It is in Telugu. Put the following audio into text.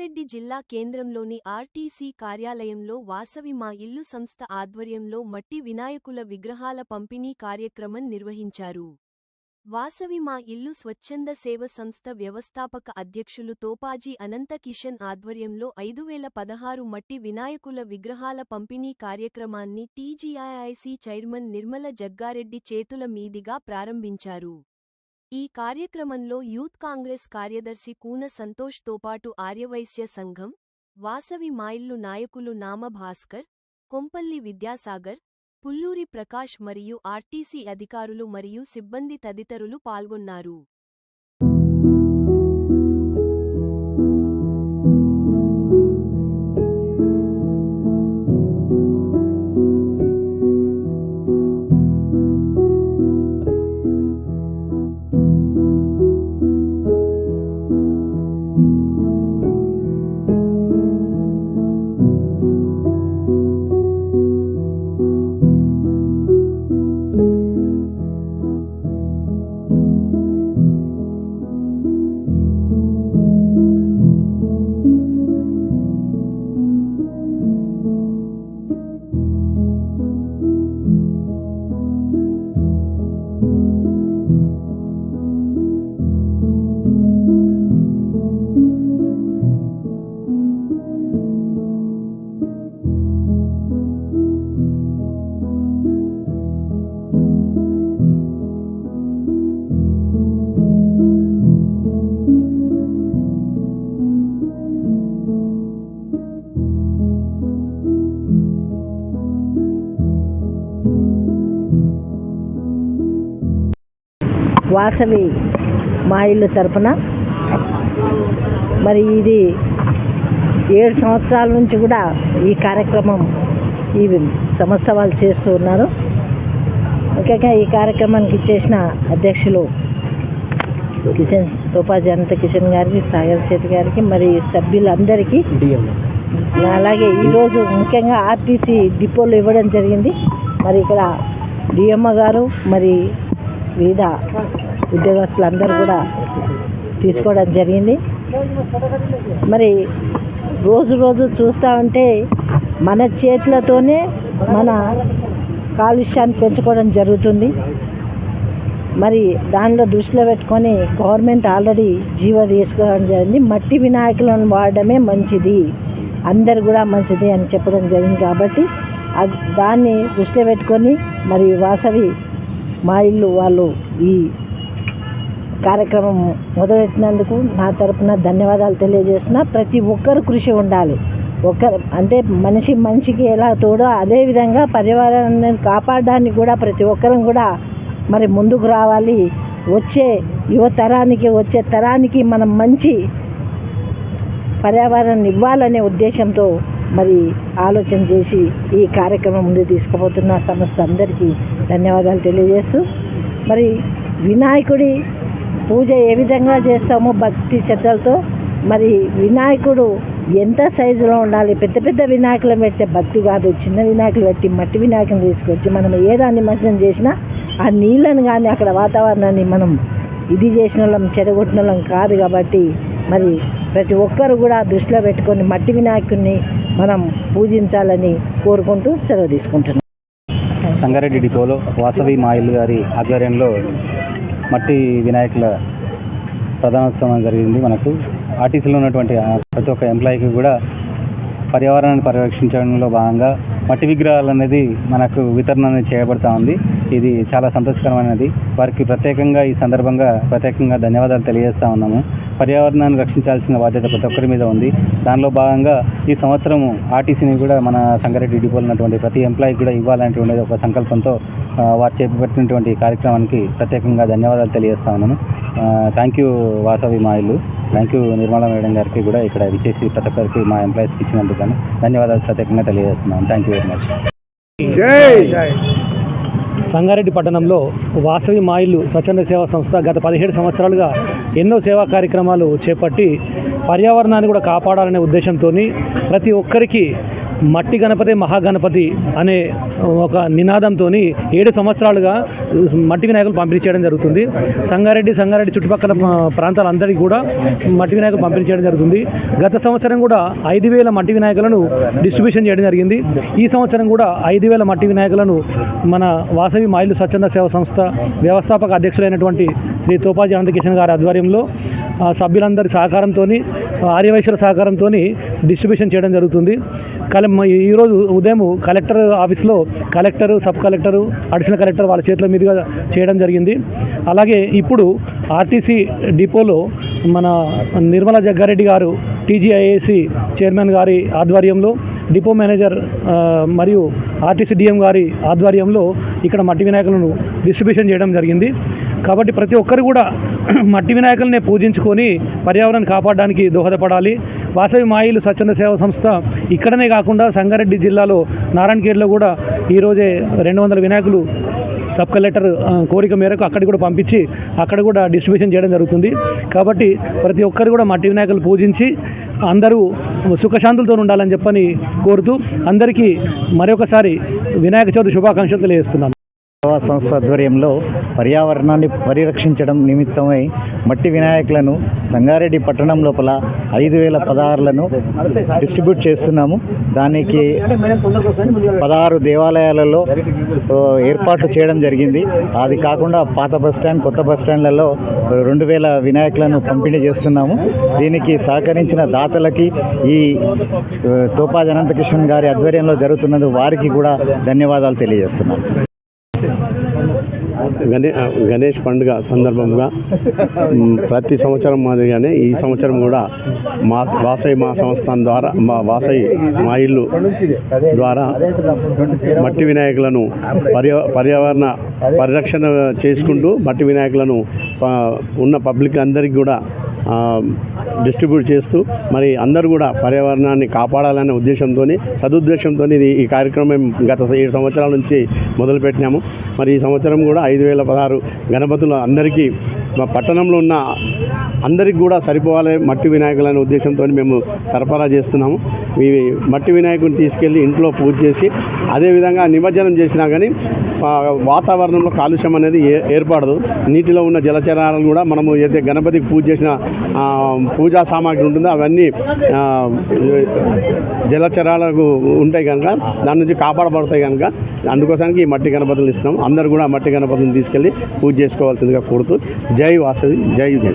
సంగారెడ్డి జిల్లా కేంద్రంలోని ఆర్టీసీ కార్యాలయంలో వాసవి మా ఇల్లు సంస్థ ఆధ్వర్యంలో మట్టి వినాయకుల విగ్రహాల పంపిణీ కార్యక్రమం నిర్వహించారు. వాసవి మా ఇల్లు స్వచ్ఛంద సేవ సంస్థ వ్యవస్థాపక అధ్యక్షులు తోపాజీ అనంత కిషన్ ఆధ్వర్యంలో 5016 మట్టి వినాయకుల విగ్రహాల పంపిణీ కార్యక్రమాన్ని టీజీఐఐసీ చైర్మన్ నిర్మల జగ్గారెడ్డి చేతుల మీదిగా ప్రారంభించారు. ఈ కార్యక్రమంలో యూత్ కాంగ్రెస్ కార్యదర్శి కూన సంతోష్ తోపాటు ఆర్యవైశ్య సంఘం, వాసవి మాయిల్లు నాయకులు నామ భాస్కర్, కొంపల్లి విద్యాసాగర్, పుల్లూరి ప్రకాష్ మరియు ఆర్టీసీ అధికారులు మరియు సిబ్బంది తదితరులు పాల్గొన్నారు. వాసవి మా ఇల్లు తరపున మరి ఇది 7 సంవత్సరాల నుంచి కూడా ఈ కార్యక్రమం ఈ సంస్థ వాళ్ళు చేస్తూ ఉన్నారు. ముఖ్యంగా ఈ కార్యక్రమానికి ఇచ్చేసిన అధ్యక్షులు తోపాజీ అనంత కిషన్ గారికి, సాగర్ శెట్టి గారికి, మరి సభ్యులందరికీ, అలాగే ఈరోజు ముఖ్యంగా ఆర్టీసీ డిపోలో ఇవ్వడం జరిగింది. మరి ఇక్కడ డిఎమ్ఓ గారు మరి వివిధ ఉద్యోగస్తులందరూ కూడా తీసుకోవడం జరిగింది. మరి రోజు చూస్తూ ఉంటే మన చేతులతోనే మన కాలుష్యాన్ని పెంచుకోవడం జరుగుతుంది. మరి దానిలో దృష్టిలో పెట్టుకొని గవర్నమెంట్ ఆల్రెడీ జీవో తీసుకోవడం జరిగింది. మట్టి వినాయకులను వాడడమే మంచిది, అందరు కూడా మంచిది అని చెప్పడం జరిగింది. కాబట్టి దాన్ని దృష్టిలో పెట్టుకొని మరి వాసవి మా ఇల్లు వాళ్ళు ఈ కార్యక్రమం మొదలెట్టినందుకు నా తరపున ధన్యవాదాలు తెలియజేస్తున్నా. ప్రతి ఒక్కరు కృషి ఉండాలి. అంటే మనిషికి ఎలా తోడో అదేవిధంగా పర్యావరణాన్ని కాపాడడానికి కూడా ప్రతి ఒక్కరం కూడా మరి ముందుకు రావాలి. వచ్చే వచ్చే తరానికి మనం మంచి పర్యావరణాన్ని ఇవ్వాలనే ఉద్దేశంతో మరి ఆలోచన చేసి ఈ కార్యక్రమం ముందు తీసుకుపోతున్న సంస్థ అందరికీ ధన్యవాదాలు తెలియజేస్తూ, మరి వినాయకుడి పూజ ఏ విధంగా చేస్తామో భక్తి శ్రద్ధలతో, మరి వినాయకుడు ఎంత సైజులో ఉండాలి. పెద్ద వినాయకులను పెడితే భక్తి కాదు, చిన్న వినాయకులు పెట్టి మట్టి వినాయకులను తీసుకొచ్చి మనం ఏదాన్ని నిమజ్జనం చేసినా ఆ నీళ్ళను కానీ అక్కడ వాతావరణాన్ని మనం ఇది చేసిన వాళ్ళం చెడగొట్టిన వాళ్ళం కాదు. కాబట్టి మరి ప్రతి ఒక్కరు కూడా దృష్టిలో పెట్టుకొని మట్టి వినాయకుడిని మనం పూజించాలని కోరుకుంటూ సెలవు తీసుకుంటున్నాం. సంగారెడ్డి డిపోలో వాసవి మా ఇల్లు గారి ఆధ్వర్యంలో మట్టి వినాయకుల ప్రధానోత్సవం జరిగింది. మనకు ఆర్టీసీలో ఉన్నటువంటి ప్రతి ఒక్క ఎంప్లాయీకి కూడా పర్యావరణాన్ని పరిరక్షించడంలో భాగంగా మట్టి విగ్రహాలు అనేది మనకు వితరణ చేయబడుతూ ఉంది. ఇది చాలా సంతోషకరమైనది. వారికి ప్రత్యేకంగా ఈ సందర్భంగా ప్రత్యేకంగా ధన్యవాదాలు తెలియజేస్తూ ఉన్నాము. పర్యావరణాన్ని రక్షించాల్సిన బాధ్యత ప్రతి ఒక్కరి మీద ఉంది. దానిలో భాగంగా ఈ సంవత్సరం ఆర్టీసీని కూడా మన సంగారెడ్డి డిపోలో ఉన్నటువంటి ప్రతి ఎంప్లాయీకి కూడా ఇవ్వాలనేటువంటి ఒక సంకల్పంతో వారు చేపట్టినటువంటి కార్యక్రమానికి ప్రత్యేకంగా ధన్యవాదాలు తెలియజేస్తా ఉన్నాను. థ్యాంక్ యూ వాసవి మా ఇల్లు, థ్యాంక్ యూ నిర్మలా మేడం గారికి కూడా ఇక్కడ విచ్చేసి ప్రతి ఒక్కరికి మా ఎంప్లాయీస్కి ఇచ్చినందుకు ధన్యవాదాలు ప్రత్యేకంగా తెలియజేస్తున్నాను. Thank you very much. Sangareddy పట్టణంలో వాసవి మా ఇల్లు స్వచ్ఛంద సేవా సంస్థ గత 17 సంవత్సరాలుగా ఎన్నో సేవా కార్యక్రమాలు చేపట్టి పర్యావరణాన్ని కూడా కాపాడాలనే ఉద్దేశంతో ప్రతి ఒక్కరికి మట్టి గణపతి మహాగణపతి అనే ఒక నినాదంతో 7 సంవత్సరాలుగా మట్టి వినాయకులు పంపిణీ చేయడం జరుగుతుంది. సంగారెడ్డి చుట్టుపక్కల ప్రాంతాలందరికీ కూడా మట్టి వినాయకులు పంపిణీ చేయడం జరుగుతుంది. గత సంవత్సరం కూడా 5,000 మట్టి వినాయకులను డిస్ట్రిబ్యూషన్ చేయడం జరిగింది. ఈ సంవత్సరం కూడా 5,000 మట్టి వినాయకులను మన వాసవి మా ఇల్లు స్వచ్ఛంద సేవా సంస్థ వ్యవస్థాపక అధ్యక్షులైనటువంటి శ్రీ తోపాజీ అనంతకిషన్ గారి ఆధ్వర్యంలో సభ్యులందరి సహకారంతో ఆర్యవైశ్యుల సహకారంతో డిస్ట్రిబ్యూషన్ చేయడం జరుగుతుంది. ఈరోజు ఉదయం కలెక్టర్ ఆఫీస్లో collector, sub collector, additional collector వాళ్ళ చేతుల మీదుగా చేయడం జరిగింది. అలాగే ఇప్పుడు ఆర్టీసీ డిపోలో మన నిర్మలా జగ్గారెడ్డి గారు టీజీఐఏసీ చైర్మన్ గారి ఆధ్వర్యంలో, డిపో మేనేజర్ మరియు ఆర్టీసీ డిఎం గారి ఆధ్వర్యంలో ఇక్కడ మట్టి వినాయకులను డిస్ట్రిబ్యూషన్ చేయడం జరిగింది. కాబట్టి ప్రతి ఒక్కరు కూడా మట్టి వినాయకులనే పూజించుకొని పర్యావరణాన్ని కాపాడడానికి దోహదపడాలి. వాసవి మా ఇల్లు స్వచ్ఛంద సేవా సంస్థ ఇక్కడనే కాకుండా సంగారెడ్డి జిల్లాలో నారాయణఖేడ్లో కూడా ఈరోజే 200 వినాయకులు సబ్ కలెక్టర్ కోరిక మేరకు అక్కడికి కూడా పంపించి అక్కడ కూడా డిస్ట్రిబ్యూషన్ చేయడం జరుగుతుంది. కాబట్టి ప్రతి ఒక్కరు కూడా మట్టి వినాయకులు పూజించి అందరూ సుఖశాంతులతో ఉండాలని చెప్పని కోరుతూ అందరికీ మరొకసారి వినాయక చవితి శుభాకాంక్షలు తెలియజేస్తున్నాను. సేవా సంస్థ ఆధ్వర్యంలో పర్యావరణాన్ని పరిరక్షించడం నిమిత్తమై మట్టి వినాయకులను సంగారెడ్డి పట్టణం లోపల 5,000 పదహారులను డిస్ట్రిబ్యూట్ చేస్తున్నాము. దానికి 16 దేవాలయాలలో ఏర్పాట్లు చేయడం జరిగింది. అది కాకుండా పాత బస్టాండ్, కొత్త బస్టాండ్లలో 2,000 వినాయకులను పంపిణీ చేస్తున్నాము. దీనికి సహకరించిన దాతలకి ఈ తోపాజీ అనంతకిషన్ గారి ఆధ్వర్యంలో జరుగుతున్నందుకు వారికి కూడా ధన్యవాదాలు తెలియజేస్తున్నాను. గణేష్ పండుగ సందర్భంగా ప్రతి సంవత్సరం మాదిరిగానే ఈ సంవత్సరం కూడా వాసవి మా సంస్థానం ద్వారా వాసవి మా ఇల్లు ద్వారా మట్టి వినాయకులను పర్యావరణ పరిరక్షణ చేసుకుంటూ మట్టి వినాయకులను ఉన్న పబ్లిక్ అందరికీ కూడా డిస్ట్రిబ్యూట్ చేస్తూ మరి అందరూ కూడా పర్యావరణాన్ని కాపాడాలనే ఉద్దేశంతో, సదుద్దేశంతో ఈ కార్యక్రమం గత 7 సంవత్సరాల నుంచి మొదలుపెట్టినాము. మరి ఈ సంవత్సరం కూడా 5,016 గణపతులు అందరికీ పట్టణంలో ఉన్న అందరికి కూడా సరిపోవాలి మట్టి వినాయకులనే ఉద్దేశంతో మేము సరఫరా చేస్తున్నాము. ఈ మట్టి వినాయకుని తీసుకెళ్ళి ఇంట్లో పూజ చేసి అదేవిధంగా నిమజ్జనం చేసినా కానీ వాతావరణంలో కాలుష్యం అనేది ఏర్పడదు. నీటిలో ఉన్న జలచరాలను కూడా మనము ఏదైతే గణపతికి పూజ చేసిన పూజా సామాగ్రి ఉంటుందో అవన్నీ జలచరాలకు ఉంటాయి కనుక దాని నుంచి కాపాడబడతాయి కనుక అందుకోసానికి ఈ మట్టి గణపతులు ఇస్తున్నాం. అందరూ కూడా మట్టి గణపతులను తీసుకెళ్ళి పూజ చేసుకోవాల్సిందిగా కోరుతూ జై వాసవి, జై జై.